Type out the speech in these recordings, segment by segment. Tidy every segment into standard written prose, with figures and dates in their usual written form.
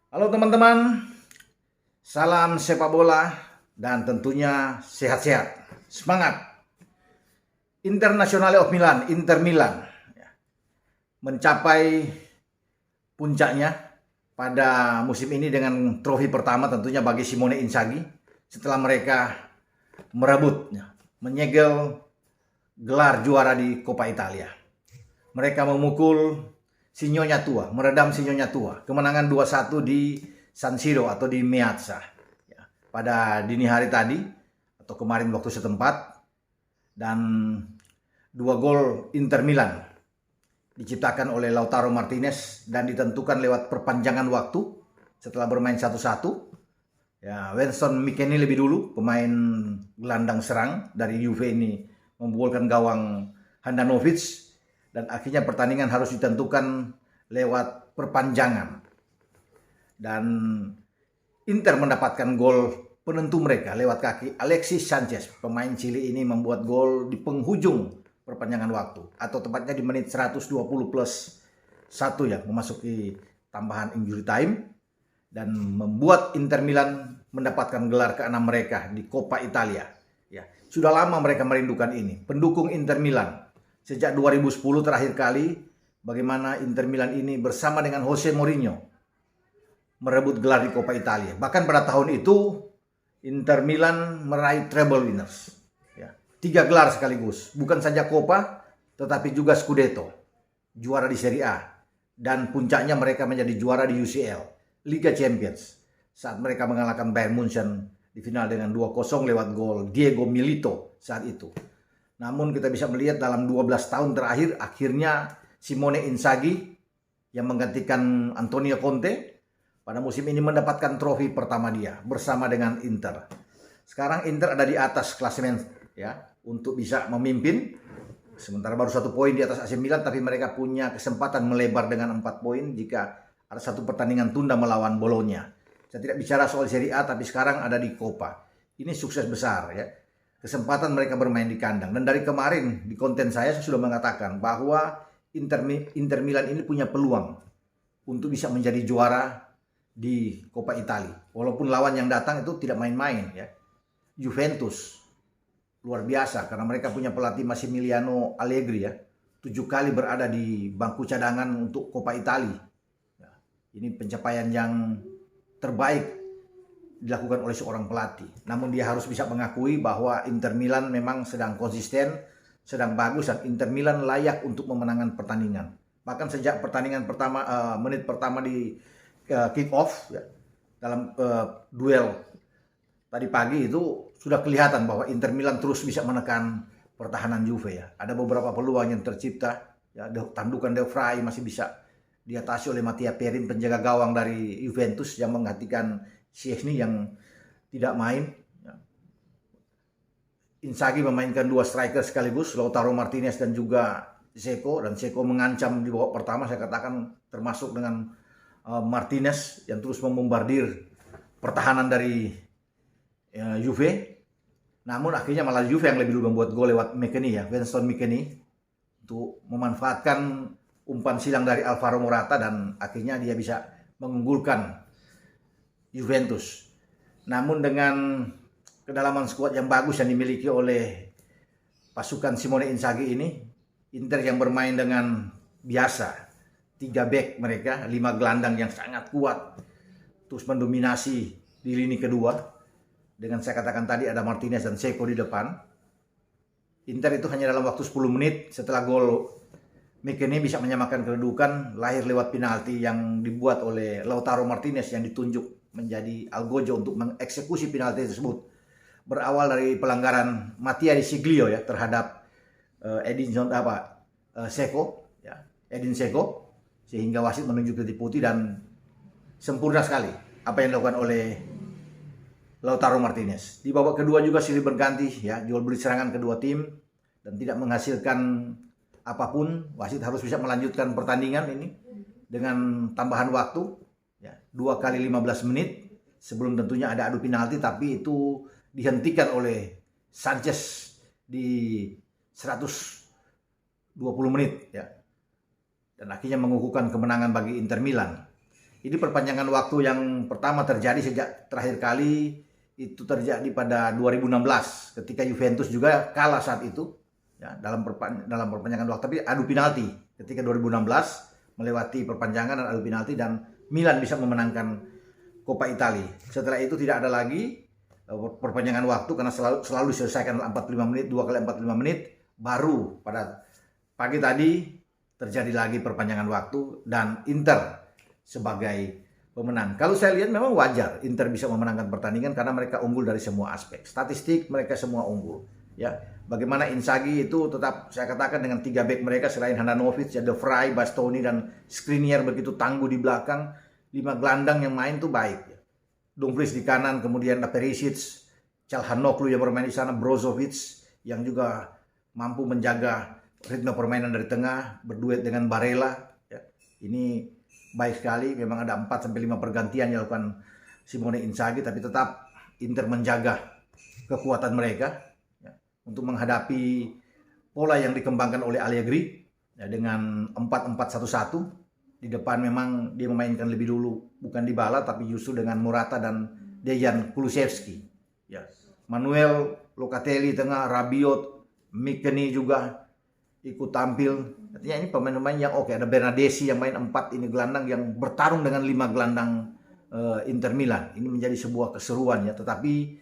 Halo teman-teman, salam sepak bola dan tentunya sehat-sehat. Semangat! Internazionale of Milan, Inter Milan mencapai puncaknya pada musim ini dengan trofi pertama tentunya bagi Simone Inzaghi setelah mereka menyegel gelar juara di Coppa Italia. Mereka memukul Sinyonya Tua, meredam Sinyonya Tua. Kemenangan 2-1 di San Siro atau di Meazza. Ya, pada dini hari tadi atau kemarin waktu setempat, dan 2 gol Inter Milan diciptakan oleh Lautaro Martinez dan ditentukan lewat perpanjangan waktu setelah bermain 1-1. Ya, Winston McKennie lebih dulu, pemain gelandang serang dari Juve ini membolkan gawang Handanovic. Dan akhirnya pertandingan harus ditentukan lewat perpanjangan. Dan Inter mendapatkan gol penentu mereka lewat kaki Alexis Sanchez. Pemain Chili ini membuat gol di penghujung perpanjangan waktu. Atau tepatnya di menit 120 plus 1 ya, memasuki tambahan injury time. Dan membuat Inter Milan mendapatkan gelar ke-6 mereka di Coppa Italia. Ya, sudah lama mereka merindukan ini. Pendukung Inter Milan sejak 2010 terakhir kali bagaimana Inter Milan ini bersama dengan Jose Mourinho merebut gelar di Coppa Italia. Bahkan pada tahun itu Inter Milan meraih treble winners. Ya, 3 gelar sekaligus. Bukan saja Coppa tetapi juga Scudetto, juara di Serie A. Dan puncaknya mereka menjadi juara di UCL, Liga Champions, saat mereka mengalahkan Bayern Munchen di final dengan 2-0 lewat gol Diego Milito saat itu. Namun kita bisa melihat dalam 12 tahun terakhir akhirnya Simone Inzaghi yang menggantikan Antonio Conte pada musim ini mendapatkan trofi pertama dia bersama dengan Inter. Sekarang Inter ada di atas klasemen ya untuk bisa memimpin. Sementara baru 1 poin di atas AC Milan, tapi mereka punya kesempatan melebar dengan 4 poin jika ada 1 pertandingan tunda melawan Bologna. Saya tidak bicara soal Serie A, tapi sekarang ada di Coppa. Ini sukses besar ya. Kesempatan mereka bermain di kandang. Dan dari kemarin di konten saya sudah mengatakan bahwa Inter Milan ini punya peluang untuk bisa menjadi juara di Coppa Italia. Walaupun lawan yang datang itu tidak main-main ya. Juventus luar biasa karena mereka punya pelatih Massimiliano Allegri ya. 7 kali berada di bangku cadangan untuk Coppa Italia. Ya, ini pencapaian yang terbaik dilakukan oleh seorang pelatih. Namun dia harus bisa mengakui bahwa Inter Milan memang sedang konsisten, sedang bagus, dan Inter Milan layak untuk memenangkan pertandingan. Bahkan sejak pertandingan pertama, menit pertama di kick off ya, dalam duel tadi pagi itu sudah kelihatan bahwa Inter Milan terus bisa menekan pertahanan Juve ya. Ada beberapa peluang yang tercipta ya, tandukan De Vrij masih bisa diatasi oleh Mattia Perin, penjaga gawang dari Juventus yang menggantikan Szczęsny yang tidak main. Inzaghi memainkan 2 striker sekaligus, Lautaro Martinez dan juga Dzeko, dan Dzeko mengancam di babak pertama, saya katakan termasuk dengan Martinez yang terus membombardir pertahanan dari Juve. Namun akhirnya malah Juve yang lebih dulu membuat gol lewat McKennie ya, Winston McKennie, untuk memanfaatkan umpan silang dari Alvaro Morata dan akhirnya dia bisa mengunggulkan Juventus. Namun dengan kedalaman skuad yang bagus yang dimiliki oleh pasukan Simone Inzaghi ini, Inter yang bermain dengan biasa, 3 back mereka, 5 gelandang yang sangat kuat, terus mendominasi di lini kedua. Dengan saya katakan tadi ada Martinez dan Dzeko di depan. Inter itu hanya dalam waktu 10 menit setelah gol McKennie bisa menyamakan kedudukan, lahir lewat penalti yang dibuat oleh Lautaro Martinez yang ditunjuk menjadi algojo untuk mengeksekusi penalti tersebut. Berawal dari pelanggaran Mattia Di Siglio ya terhadap Edinson Dzeko ya, Edin Dzeko, sehingga wasit menunjuk titik putih dan sempurna sekali apa yang dilakukan oleh Lautaro Martinez. Di babak kedua juga silih berganti ya, jual beli serangan kedua tim dan tidak menghasilkan apapun. Wasit harus bisa melanjutkan pertandingan ini dengan tambahan waktu ya, 2 kali 15 menit sebelum tentunya ada adu penalti, tapi itu dihentikan oleh Sanchez di 120 menit ya. Dan akhirnya mengukuhkan kemenangan bagi Inter Milan. Ini perpanjangan waktu yang pertama terjadi sejak terakhir kali itu terjadi pada 2016 ketika Juventus juga kalah saat itu ya, dalam perpanjangan waktu, tapi adu penalti ketika 2016 melewati perpanjangan dan adu penalti dan Milan bisa memenangkan Coppa Italia. Setelah itu tidak ada lagi perpanjangan waktu karena selalu diselesaikan 45 menit, 2 kali 45 menit. Baru pada pagi tadi terjadi lagi perpanjangan waktu dan Inter sebagai pemenang. Kalau saya lihat memang wajar Inter bisa memenangkan pertandingan karena mereka unggul dari semua aspek. Statistik mereka semua unggul. Ya, bagaimana Inzaghi itu tetap saya katakan dengan 3 back mereka selain Handanovic, ya De Vrij, Bastoni dan Skriniar begitu tangguh di belakang. 5 gelandang yang main tuh baik. Ya. Dumfries di kanan, kemudian Perisic, Calhanoglu yang bermain di sana, Brozovic yang juga mampu menjaga ritme permainan dari tengah, berduet dengan Barella. Ya. Ini baik sekali, memang ada 4-5 pergantian yang dilakukan Simone Inzaghi, tapi tetap Inter menjaga kekuatan mereka ya, untuk menghadapi pola yang dikembangkan oleh Allegri ya, dengan 4-4-1-1. Di depan memang dia memainkan lebih dulu bukan Dybala tapi justru dengan Morata dan Dejan Kulusevski. Ya. Manuel Locatelli tengah, Rabiot, Mikeni juga ikut tampil. Artinya ini pemain-pemain yang oke. Ada Bernadeschi yang main 4 ini gelandang yang bertarung dengan 5 gelandang Inter Milan. Ini menjadi sebuah keseruan ya. Tetapi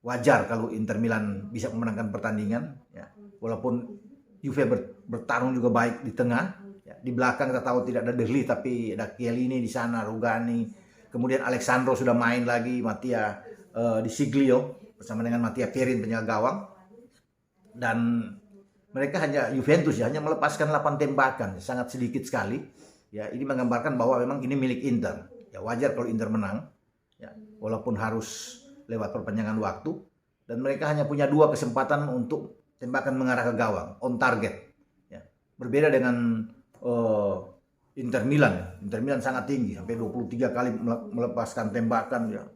wajar kalau Inter Milan bisa memenangkan pertandingan. Ya. Walaupun Juve bertarung juga baik di tengah. Ya. Di belakang kita tahu tidak ada De Ligt tapi ada Chiellini di sana, Rugani. Kemudian Alexandro sudah main lagi, Mattia Di Siglio bersama dengan Mattia Perin penjaga gawang. Dan mereka Juventus hanya melepaskan 8 tembakan, sangat sedikit sekali. Ya, ini menggambarkan bahwa memang ini milik Inter. Ya, wajar kalau Inter menang. Ya, walaupun harus lewat perpanjangan waktu dan mereka hanya punya 2 kesempatan untuk tembakan mengarah ke gawang, on target. Ya, berbeda dengan Inter Milan. Inter Milan sangat tinggi, sampai 23 kali melepaskan tembakan ya.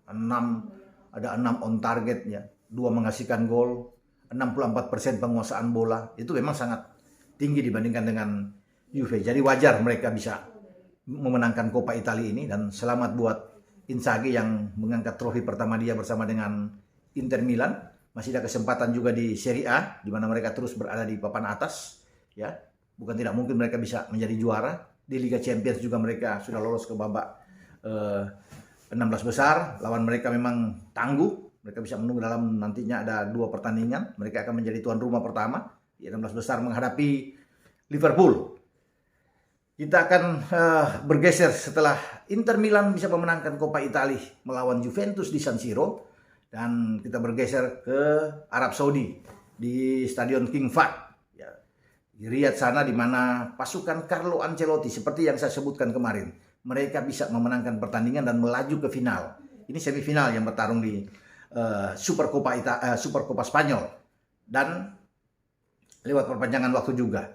Ada 6 on target ya, 2 menghasilkan gol. 64% penguasaan bola, itu memang sangat tinggi dibandingkan dengan Juve. Jadi wajar mereka bisa memenangkan Coppa Italia ini dan selamat buat Inzaghi yang mengangkat trofi pertama dia bersama dengan Inter Milan. Masih ada kesempatan juga di Serie A di mana mereka terus berada di papan atas ya. Bukan tidak mungkin mereka bisa menjadi juara. Di Liga Champions juga mereka sudah lolos ke babak 16 besar. Lawan mereka memang tangguh. Mereka bisa menunggu dalam nantinya ada 2 pertandingan. Mereka akan menjadi tuan rumah pertama di 16 besar menghadapi Liverpool. Kita akan bergeser setelah Inter Milan bisa memenangkan Coppa Italia melawan Juventus di San Siro. Dan kita bergeser ke Arab Saudi di Stadion King Fahd. Ya, di Riyadh sana di mana pasukan Carlo Ancelotti seperti yang saya sebutkan kemarin. Mereka bisa memenangkan pertandingan dan melaju ke final. Ini semifinal yang bertarung di Supercopa Spanyol dan lewat perpanjangan waktu juga.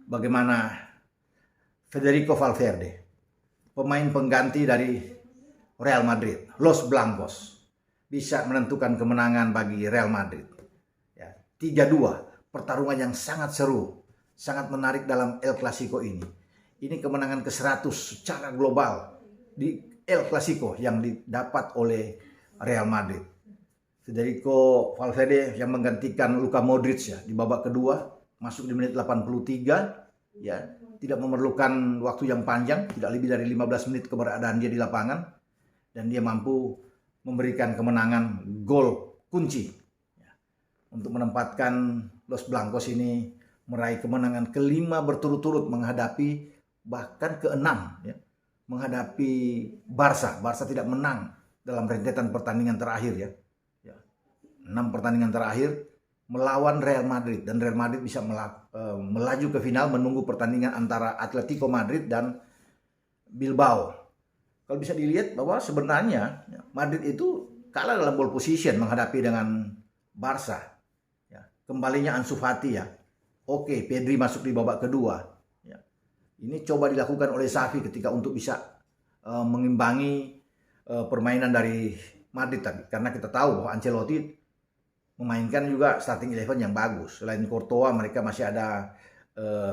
Bagaimana Federico Valverde, pemain pengganti dari Real Madrid, Los Blancos, bisa menentukan kemenangan bagi Real Madrid. Ya, 3-2, pertarungan yang sangat seru, sangat menarik dalam El Clasico ini. Ini kemenangan ke-100 secara global di El Clasico yang didapat oleh Real Madrid. Federico Valverde yang menggantikan Luka Modric ya di babak kedua, masuk di menit 83 ya, tidak memerlukan waktu yang panjang, tidak lebih dari 15 menit keberadaan dia di lapangan dan dia mampu memberikan kemenangan gol kunci ya, untuk menempatkan Los Blancos ini meraih kemenangan ke-5 berturut-turut menghadapi bahkan ke-6 ya, menghadapi Barca. Barca tidak menang dalam rentetan pertandingan terakhir ya. 6 pertandingan terakhir melawan Real Madrid dan Real Madrid bisa melaju ke final menunggu pertandingan antara Atletico Madrid dan Bilbao. Kalau bisa dilihat bahwa sebenarnya Madrid itu kalah dalam ball position menghadapi dengan Barca. Ya, kembalinya Ansu Fati ya. Oke, Pedri masuk di babak kedua. Ya. Ini coba dilakukan oleh Xavi ketika untuk bisa mengimbangi permainan dari Madrid tadi. Karena kita tahu bahwa Ancelotti memainkan juga starting 11 yang bagus. Selain Courtois, mereka masih ada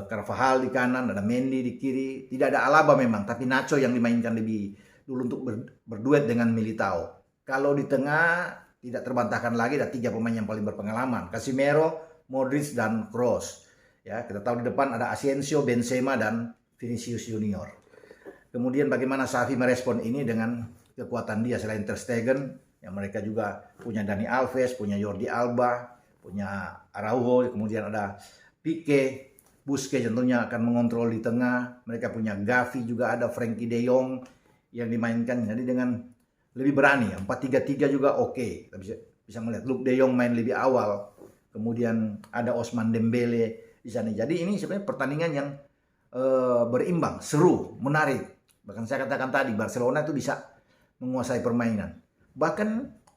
Carvajal di kanan, ada Mendy di kiri. Tidak ada Alaba memang, tapi Nacho yang dimainkan lebih dulu untuk berduet dengan Militao. Kalau di tengah tidak terbantahkan lagi, ada 3 pemain yang paling berpengalaman, Casemiro, Modric, dan Kroos. Ya, kita tahu di depan ada Asensio, Benzema, dan Vinicius Junior. Kemudian bagaimana Xavi merespon ini dengan kekuatan dia selain Ter Stegen, yang mereka juga punya Dani Alves, punya Jordi Alba, punya Araujo, kemudian ada Pique, Busquets tentunya akan mengontrol di tengah. Mereka punya Gavi juga, ada Frenkie de Jong yang dimainkan. Jadi dengan lebih berani, 4-3-3 juga oke. Kita bisa melihat Luuk de Jong main lebih awal. Kemudian ada Ousmane Dembele di sana. Jadi ini sebenarnya pertandingan yang berimbang, seru, menarik. Bahkan saya katakan tadi Barcelona itu bisa menguasai permainan. Bahkan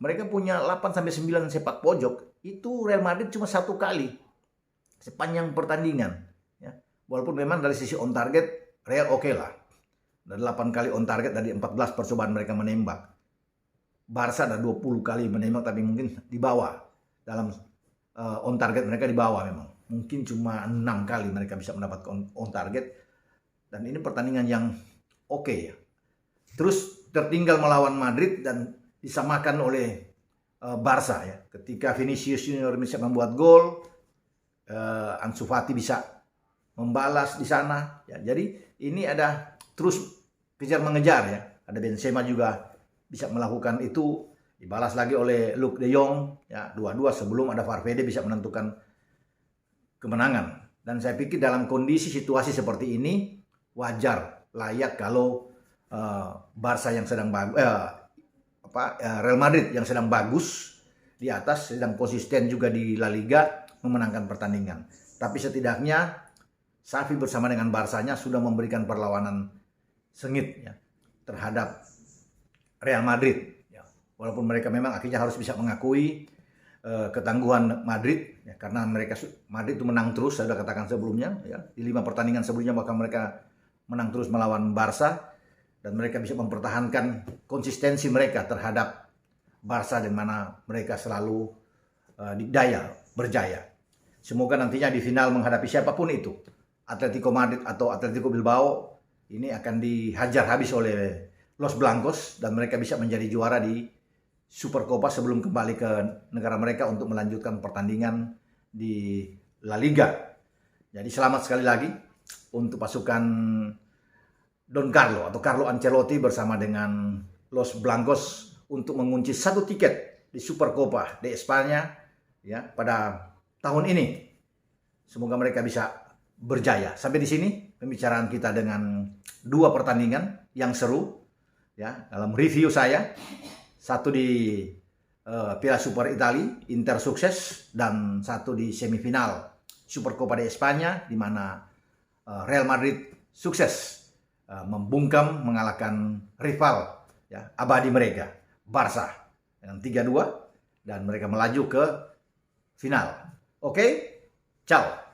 mereka punya 8-9 sepak pojok. Itu Real Madrid cuma 1 kali sepanjang pertandingan. Ya. Walaupun memang dari sisi on target Real oke lah. Ada 8 kali on target dari 14 percobaan mereka menembak. Barca ada 20 kali menembak tapi mungkin di bawah. Dalam on target mereka di bawah memang. Mungkin cuma 6 kali mereka bisa mendapatkan on target. Dan ini pertandingan yang oke ya. Terus tertinggal melawan Madrid dan disamakan oleh Barca ya. Ketika Vinicius Junior bisa membuat gol, Ansu Fati bisa membalas di sana ya. Jadi ini ada terus kejar mengejar ya. Ada Benzema juga bisa melakukan itu, dibalas lagi oleh Luuk de Jong ya, 2-2 sebelum ada Valverde bisa menentukan kemenangan. Dan saya pikir dalam kondisi situasi seperti ini wajar, layak kalau Barca yang sedang bagus, Real Madrid yang sedang bagus di atas, sedang konsisten juga di La Liga memenangkan pertandingan. Tapi setidaknya Xavi bersama dengan Barca-nya sudah memberikan perlawanan sengit ya, terhadap Real Madrid. Ya. Walaupun mereka memang akhirnya harus bisa mengakui ketangguhan Madrid ya, karena Madrid itu menang terus, saya sudah katakan sebelumnya ya, di 5 pertandingan sebelumnya bahkan mereka menang terus melawan Barca dan mereka bisa mempertahankan konsistensi mereka terhadap Barca di mana mereka selalu berjaya. Semoga nantinya di final menghadapi siapapun itu, Atletico Madrid atau Atletico Bilbao, ini akan dihajar habis oleh Los Blancos dan mereka bisa menjadi juara di Supercopa sebelum kembali ke negara mereka untuk melanjutkan pertandingan di La Liga. Jadi selamat sekali lagi untuk pasukan Don Carlo atau Carlo Ancelotti bersama dengan Los Blancos untuk mengunci 1 tiket di Supercopa de España ya pada tahun ini. Semoga mereka bisa berjaya. Sampai di sini pembicaraan kita dengan 2 pertandingan yang seru ya dalam review saya. Satu di Piala Super Italia, Inter sukses, dan satu di semifinal Supercopa de España di mana Real Madrid sukses membungkam mengalahkan rival ya abadi mereka Barca dengan 3-2 dan mereka melaju ke final. Oke, ciao.